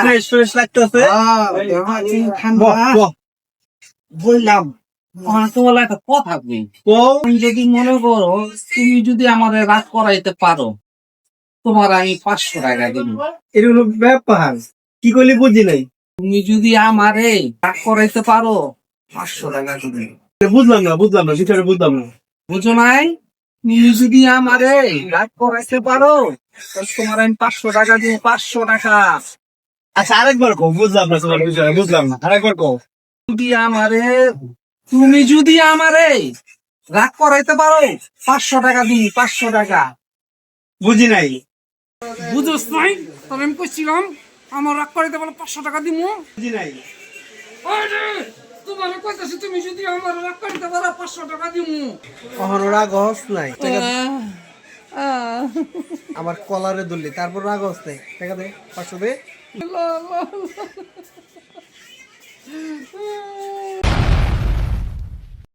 Fresh fresh লাগতেছে। বললাম তোমার একটা কথা নেই, তুমি যদি মনে করো তুমি যদি আমাদের রাগ করাইতে পারো, তোমার আমি 500 টাকা দিব। এটা হলো ব্যাপার, কি করলি বুঝি নাই। তুমি যদি আমারে রাগ করাইতে পারো 500 টাকা দিব। বুঝলাম না বিষয়টা বুঝলাম না। বুঝো নাই? তুমি যদি আমারে রাগ করাইতে পারো তাহলে তোমার আমি 500 টাকা দিব। 500 টাকা। আচ্ছা আরেকবার কও, বুঝলাম না তোমার বিষয়, বুঝলাম না, আরেকবার কও। যদি আমারে তুমি যদি আমারে রাগ করাইতে পারো 500 টাকা দিই। 500 টাকা। বুঝি নাই। বুঝোস নাই? তবে আমি কইছিলাম আমার রাগ করাইতে পারো 500 টাকা দিব। বুঝি নাই। তোমার কইতাছি তুমি যদি আমার রাগ করাইতে পারো 500 টাকা দিব। কখনো রাগ হস নাই টাকা দে। আমার কলারে ধরলি তারপর রাগ হস নাই, টাকা দে 500 দে।